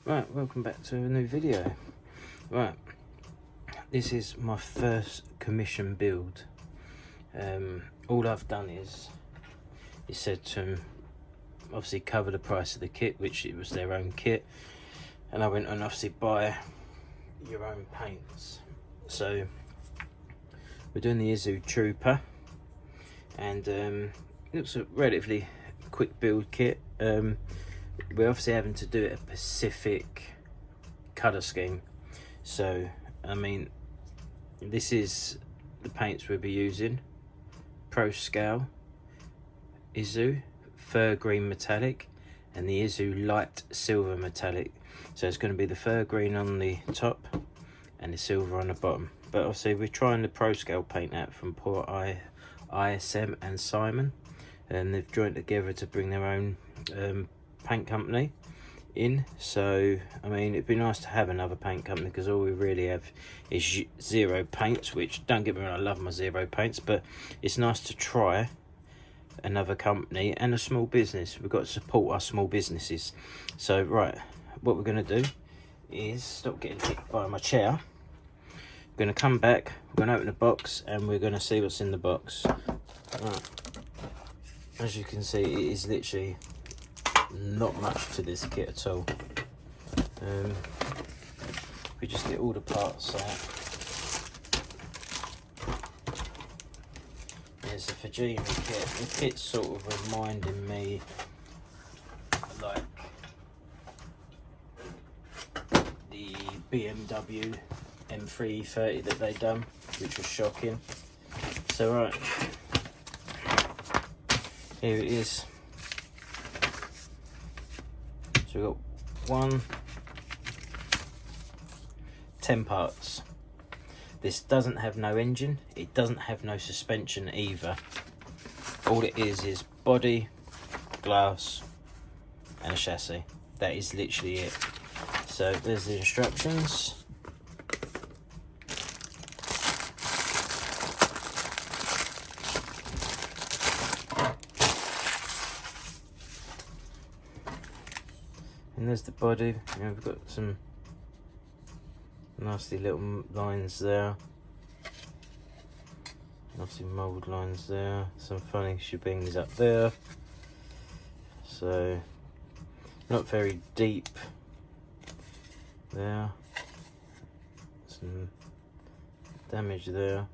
Right, welcome back to a new video. Right, this is my first commission build. All I've done is said to them, obviously cover the price of the kit, which it was their own kit, and I went and obviously buy your own paints. So we're doing the Isuzu Trooper, and it's a relatively quick build kit. We're obviously having to do it a Pacific colour scheme, so I mean this is the paints we'll be using: Pro Scale, Isuzu Fur Green Metallic, and the Isuzu Light Silver Metallic. So it's going to be the fur green on the top and the silver on the bottom. But obviously we're trying the Pro Scale paint out from Port ISM and Simon, and they've joined together to bring their own paint company in. So I mean, it'd be nice to have another paint company, because all we really have is Zero paints, which, don't get me wrong, I love my Zero paints, but it's nice to try another company and a small business. We've got to support our small businesses. So right, what we're going to do is stop getting hit by my chair. We're going to come back, we're going to open the box, and we're going to see what's in the box. Right. As you can see, it is literally not much to this kit at all. We just get all the parts out. There's the Fujimi kit. The kit's sort of reminding me like the BMW M330 that they done, which was shocking. So right, here it is. So we've got 10 parts. This doesn't have no engine, it doesn't have no suspension either. All it is body, glass, and a chassis. That is literally it. So there's the instructions. And there's the body. We've got some nasty little lines there, nasty mould lines there, some funny shebangs up there, so not very deep there, some damage there.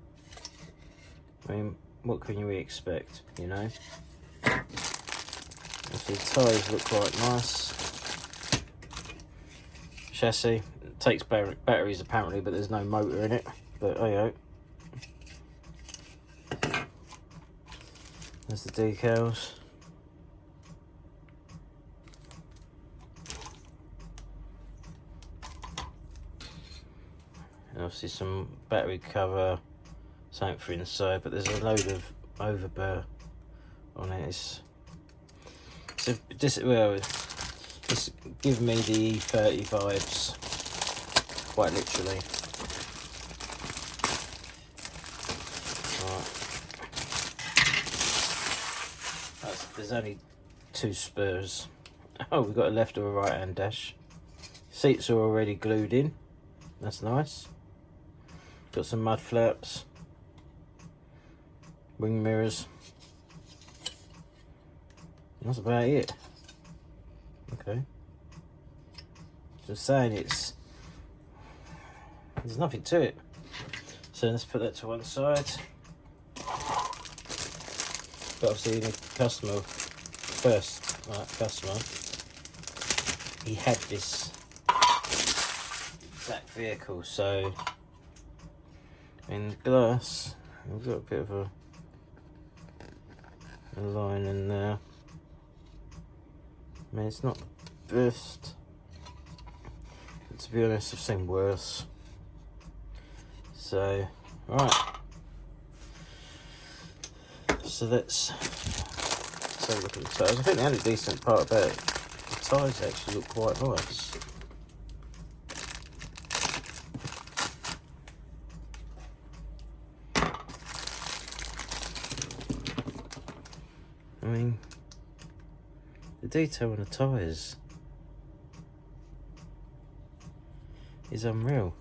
I mean, what can you expect, you know? Obviously the tyres look quite nice. Chassis takes batteries apparently, but there's no motor in it, but oh yeah. There's the decals. And obviously some battery cover, something for inside, but there's a load of overbear on it. It's giving me the E30 vibes, quite literally. Right. There's only 2 spurs. Oh, we've got a left or a right hand dash. Seats are already glued in, that's nice. Got some mud flaps, wing mirrors. That's about it. Okay. Just saying, there's nothing to it. So let's put that to one side. But obviously the customer first, right, customer, he had this exact vehicle, so in the glass we've got a bit of a line in there. I mean, it's not best, but to be honest, I've seen worse. So, right. So let's have a look at the tyres. I think the only decent part about it, the tyres actually look quite nice. I mean, the detail on the tyres is unreal.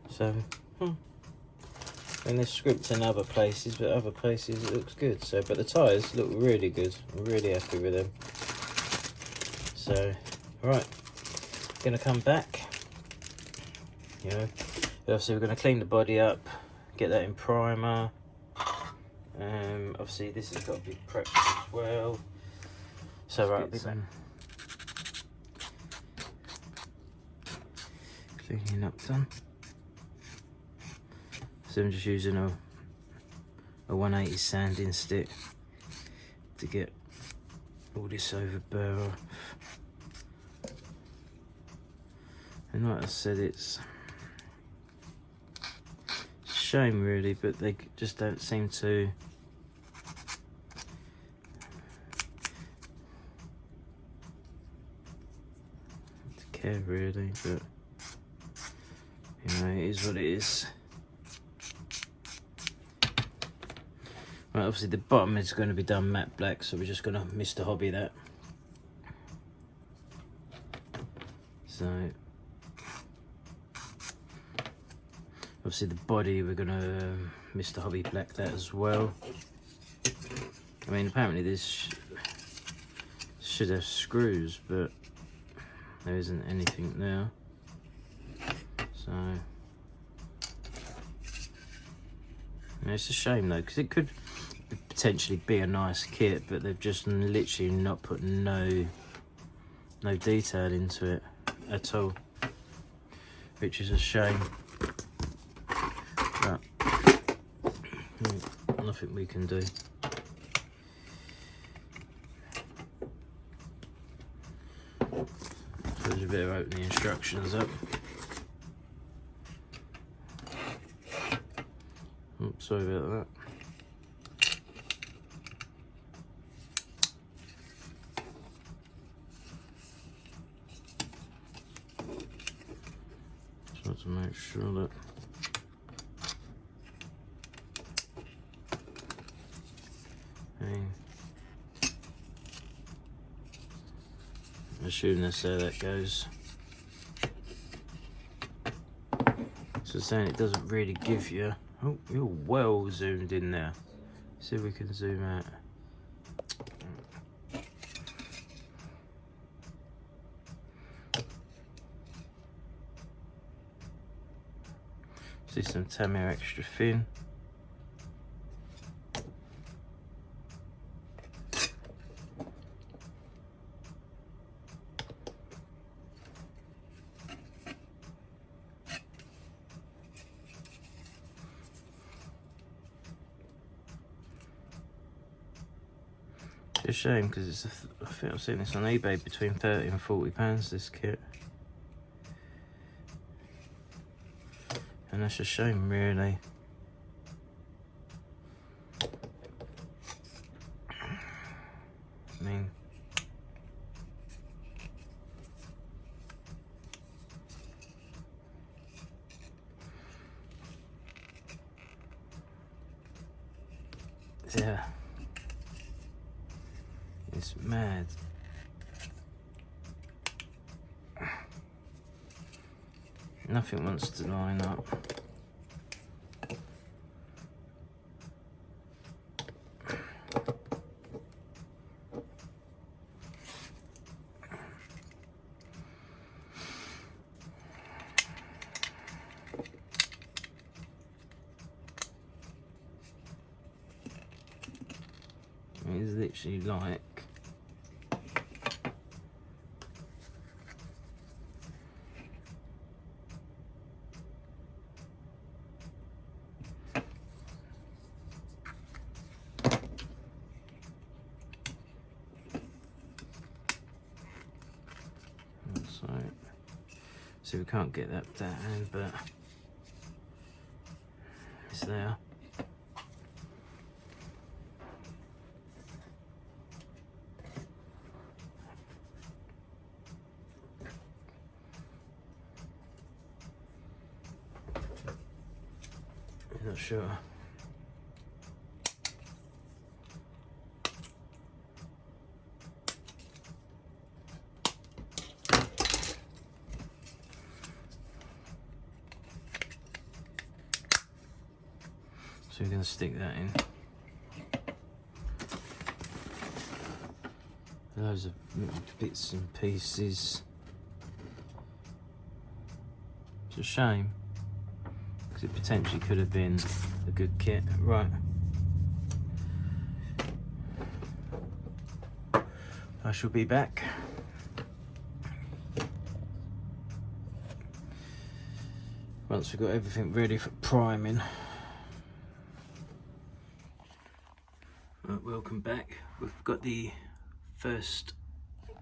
So, and there's script in other places, but other places it looks good. So, but the tyres look really good. I'm really happy with them. So, right, gonna come back. You know, obviously we're gonna clean the body up, get that in primer. Obviously this has got to be prepped as well. So right, get some cleaning up done. So I'm just using a 180 sanding stick to get all this over burr off. And like I said, it's a shame really, but they just don't seem to care really, but you know, it is what it is. Right, obviously the bottom is going to be done matte black, so we're just going to Mr. Hobby that. So obviously the body we're going to Mr. Hobby black that as well. I mean, apparently this should have screws, but there isn't anything there. So it's a shame though, because it could potentially be a nice kit, but they've just literally not put no detail into it at all, which is a shame. But nothing we can do. So there's a bit of opening the instructions up. Oops, sorry about that. Just to make sure that I assume that's how that goes. So saying it doesn't really give you. Oh, you're well zoomed in there. See if we can zoom out. See some Tamiya extra thin. It's a shame because it's I think I've seen this on eBay between £30 and £40 this kit. And that's a shame really. I mean, yeah, it's mad. Nothing wants to line up. It's literally like so we can't get that down, but it's there. I'm not sure. So we're going to stick that in. Loads of little bits and pieces. It's a shame, because it potentially could have been a good kit. Right. I shall be back. Once we've got everything ready for priming. Right, welcome back. We've got the first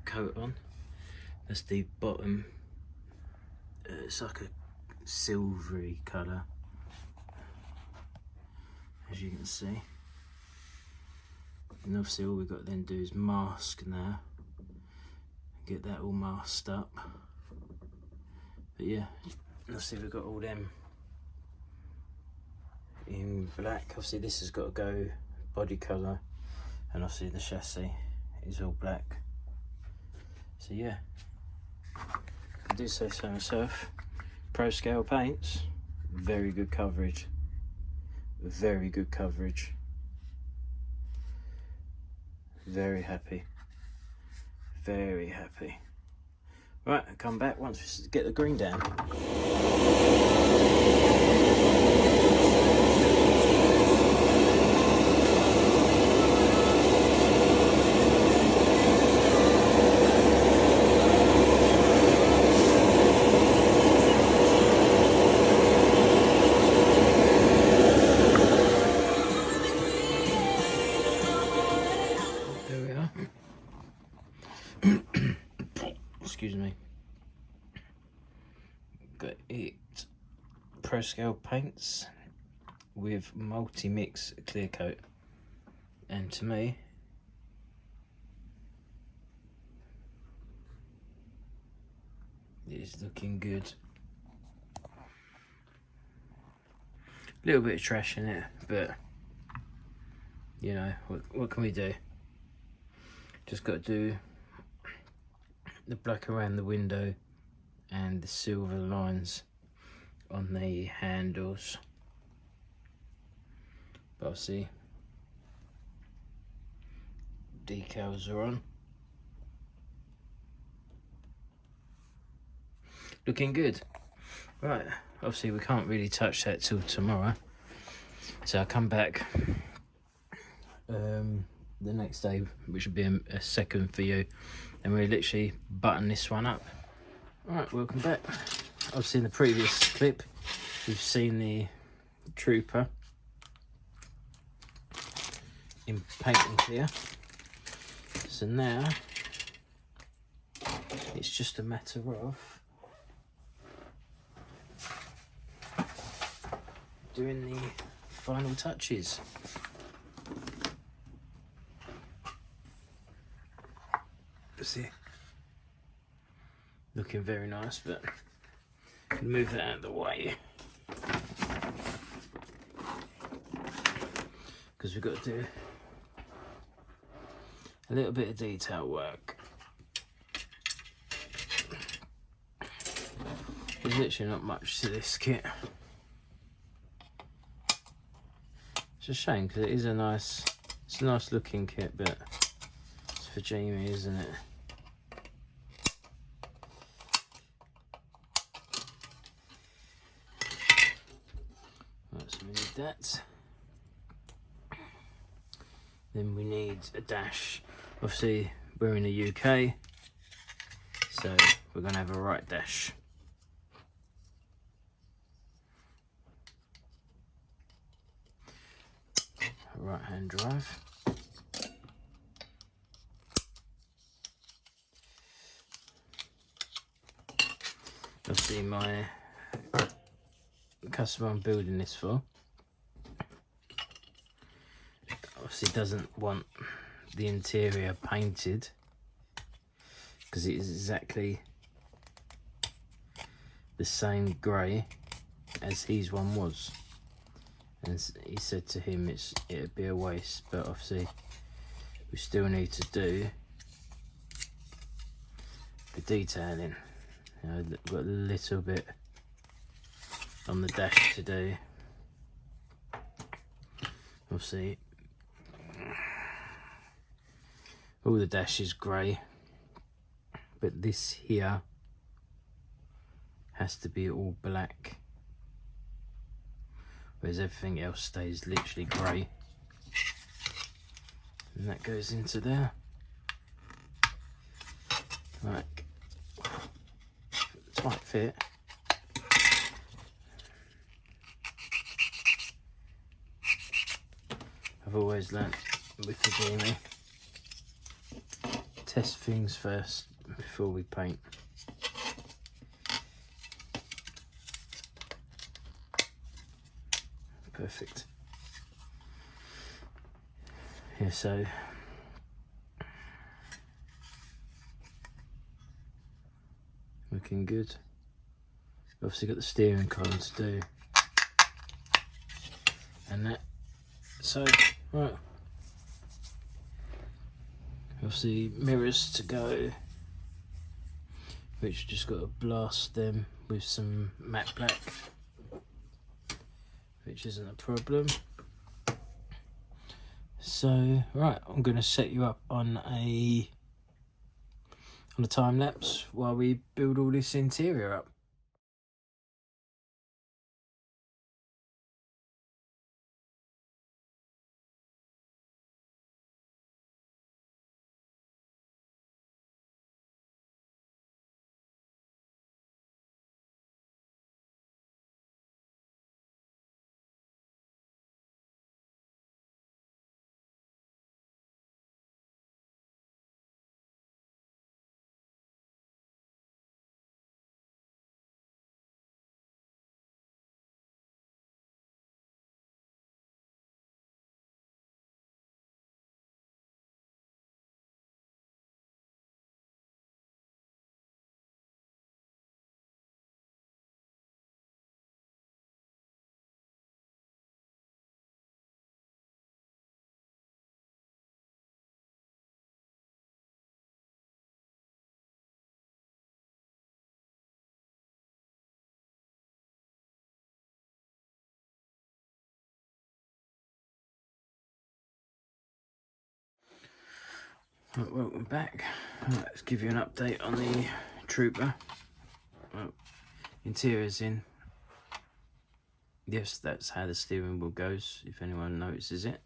coat on. That's the bottom. It's like a silvery colour, as you can see. And obviously all we've got to then do is mask now. Get that all masked up. But yeah, let's see, we've got all them in black. Obviously this has got to go body colour, and obviously the chassis is all black. So yeah, I do say so myself. Pro scale paints, very good coverage. Very good coverage. Very happy. Very happy. Right, I'll come back once we get the green down. Excuse me. Got it. Pro scale paints with multi-mix clear coat, and to me it is looking good. A little bit of trash in it, but you know, what can we do? Just got to do the black around the window and the silver lines on the handles. But I'll see, decals are on. Looking good. Right, obviously we can't really touch that till tomorrow, so I'll come back the next day, which will be a second for you, and we'll literally button this one up. Alright, welcome back. Obviously in the previous clip we've seen the Trooper in paint and clear, so now it's just a matter of doing the final touches. See, looking very nice, but I'm gonna move that out of the way because we've got to do a little bit of detail work. There's literally not much to this kit. It's a shame because it is it's a nice looking kit, but it's Fujimi, isn't it? Right, so we need that. Then we need a dash. Obviously we're in the UK, so we're going to have a right dash. Right hand drive. Obviously my customer I'm building this for obviously doesn't want the interior painted because it is exactly the same grey as his one was, and he said to him it'd be a waste, but obviously we still need to do the detailing. You know, got a little bit on the dash to do, Obviously, all the dash is grey, but this here has to be all black, whereas everything else stays literally grey. And that goes into there. Like, tight fit. I've always learnt with Fujimi, test things first before we paint. Perfect. Yeah, so looking good. Obviously got the steering column to do and that. So right, obviously mirrors to go, which just got to blast them with some matte black, which isn't a problem. So right, I'm going to set you up on a time lapse while we build all this interior up. Right, welcome back. Right, let's give you an update on the Trooper. Well, interior's in. Yes, that's how the steering wheel goes, if anyone notices it.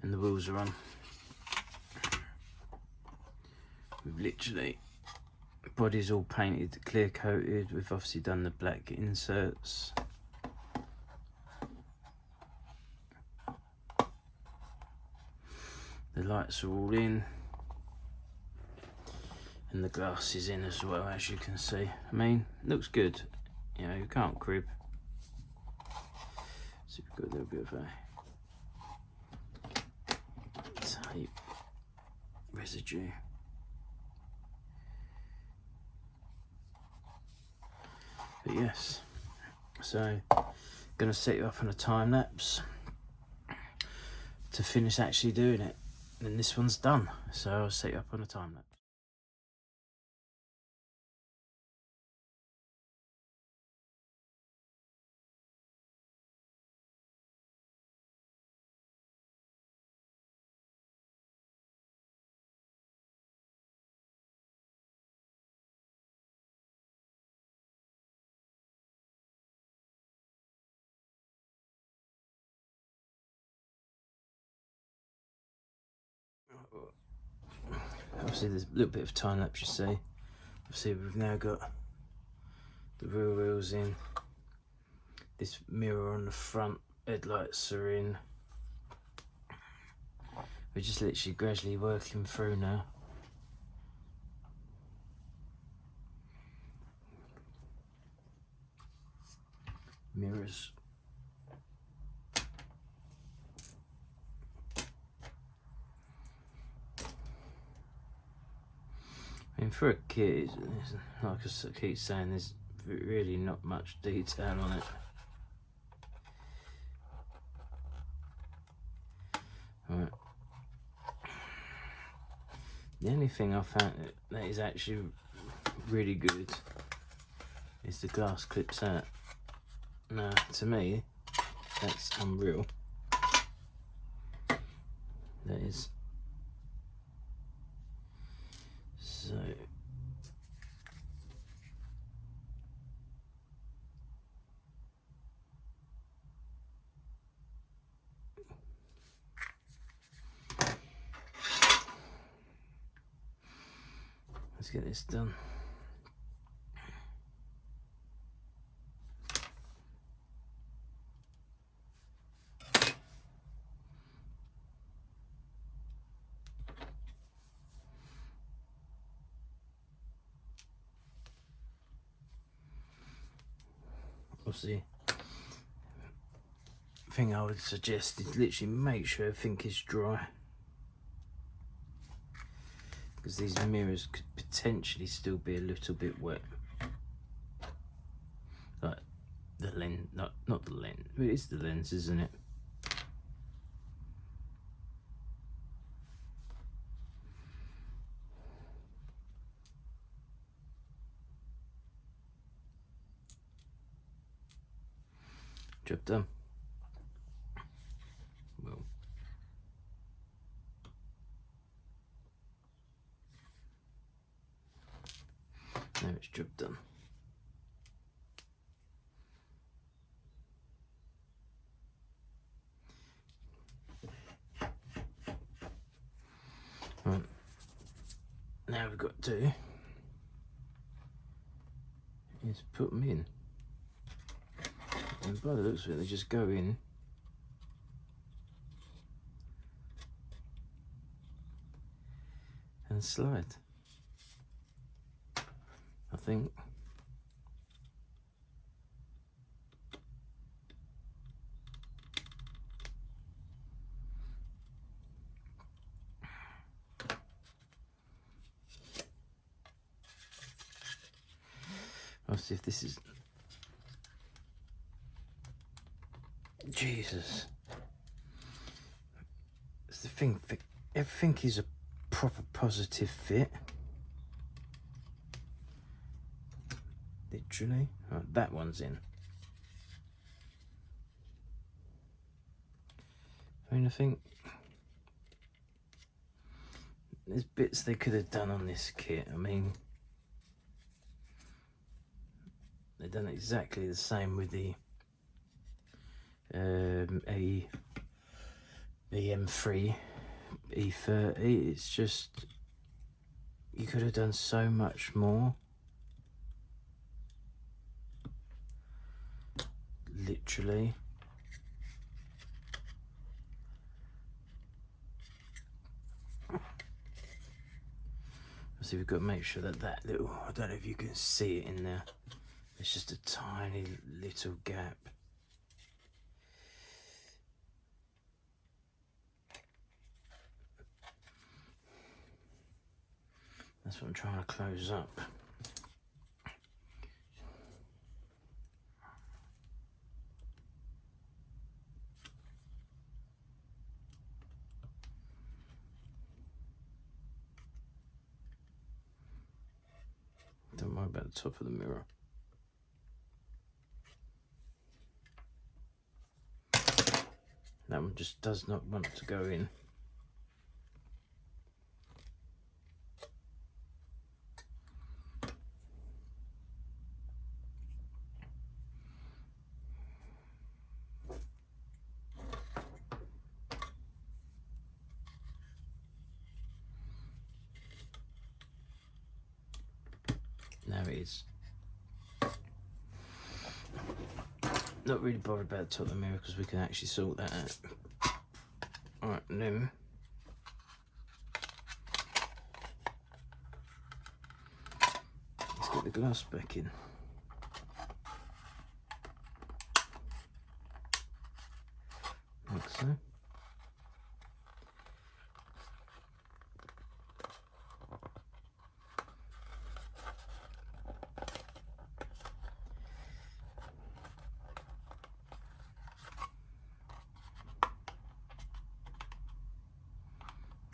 And the wheels are on. We've literally, the body's all painted, clear coated. We've obviously done the black inserts. The lights are all in. And the glass is in as well, as you can see. I mean, looks good. You know, you can't crib. So we've got a little bit of a tape residue. But yes, so gonna set you up on a time lapse to finish actually doing it. And this one's done, so I'll set you up on a time lapse. Obviously there's a little bit of time lapse, you see. Obviously we've now got the rear wheels in, this mirror on the front, headlights are in. We're just literally gradually working through now. Mirrors. I mean, for a kit, like I keep saying, there's really not much detail on it. Right. The only thing I found that is actually really good is the glass clips out. Now, to me, that's unreal. that is. So let's get this done. Obviously, thing I would suggest is literally make sure everything is dry, because these mirrors could potentially still be a little bit wet. Like the lens, not the lens, it is the lens, isn't it? Job done. Well, now it's job done. Right, now we've got to do is put them in. And by the looks of it, they just go in and slide, I think. I'll see if this is... Jesus. It's the thing, everything is a proper positive fit. Literally. Right, that one's in. I mean, I think there's bits they could have done on this kit. I mean, they've done exactly the same with the M3 E30. It's just, you could have done so much more. Literally. So we've got to make sure that that little, I don't know if you can see it in there, it's just a tiny little gap. That's what I'm trying to close up. Don't worry about the top of the mirror. That one just does not want to go in. Now it is. Not really bothered about the top of the mirror because we can actually sort that out. Alright, then let's get the glass back in. Like so.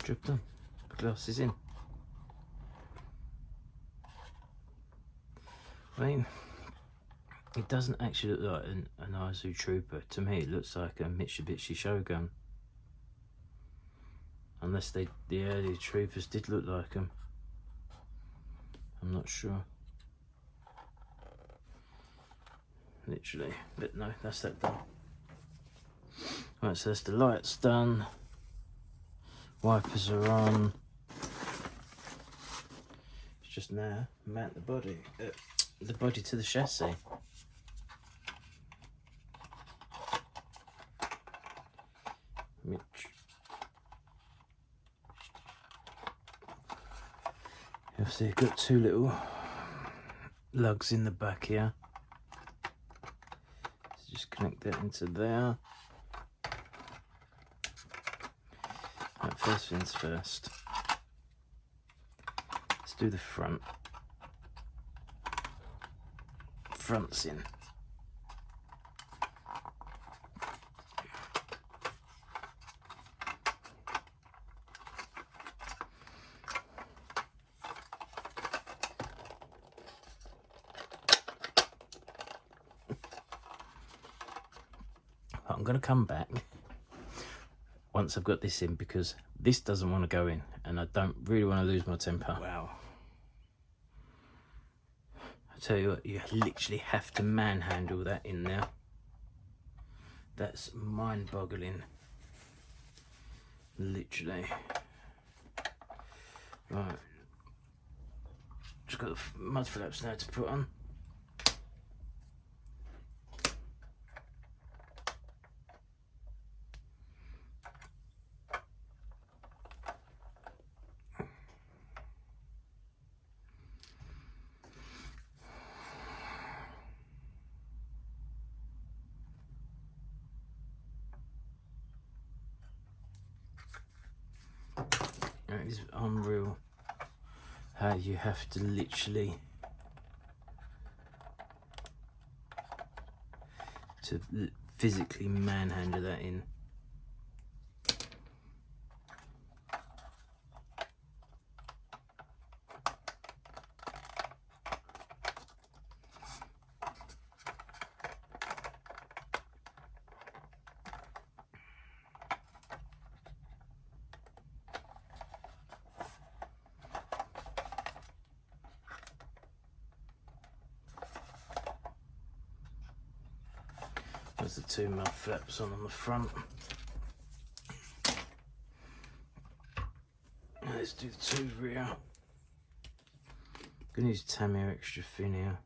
Job done. The glass is in. I mean, it doesn't actually look like an Isuzu Trooper. To me, it looks like a Mitsubishi Shogun. Unless the early troopers did look like them. I'm not sure. Literally, but no, that's that done. Right, so that's the lights done. Wipers are on. It's just now mount the body to the chassis. Which obviously I've got two little lugs in the back here. So just connect that into there. Right, first things first. Let's do the front. Front's in. I'm going to come back once I've got this in, because this doesn't want to go in and I don't really want to lose my temper. Wow. I tell you what, you literally have to manhandle that in there. That's mind-boggling. Literally. Right. Just got the mud flaps now to put on. It's unreal how you have to literally physically manhandle that in. There's the two mud flaps on the front. Let's do the two rear. I'm gonna use Tamiya extra thin here.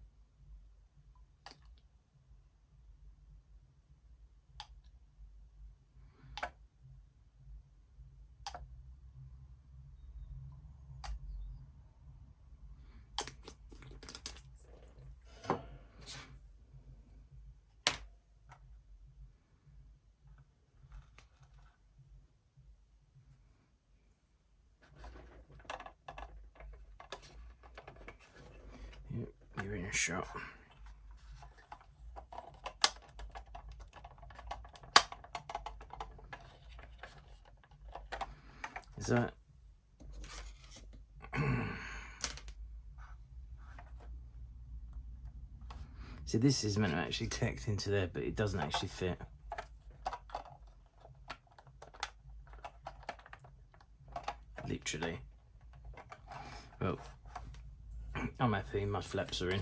You're in a shot. Is that? See, this is meant to actually connect into there, but it doesn't actually fit. Literally. Well, I'm happy my flaps are in.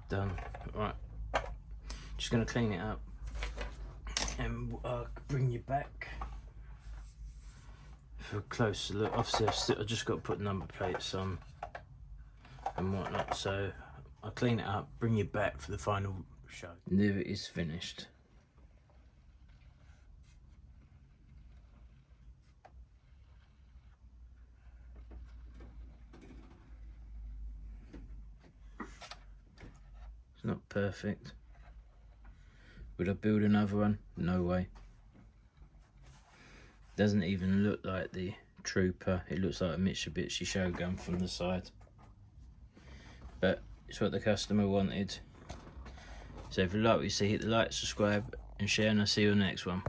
Done. Right. Just gonna clean it up and bring you back for a closer look. Obviously, I've just got to put number plates on and whatnot, so I'll clean it up, bring you back for the final show. And there it is, finished. It's not perfect. Would I build another one? No way. Doesn't even look like the Trooper. It looks like a Mitsubishi Shogun from the side. But it's what the customer wanted. So if you like what you see, hit the like, subscribe and share, and I'll see you on the next one.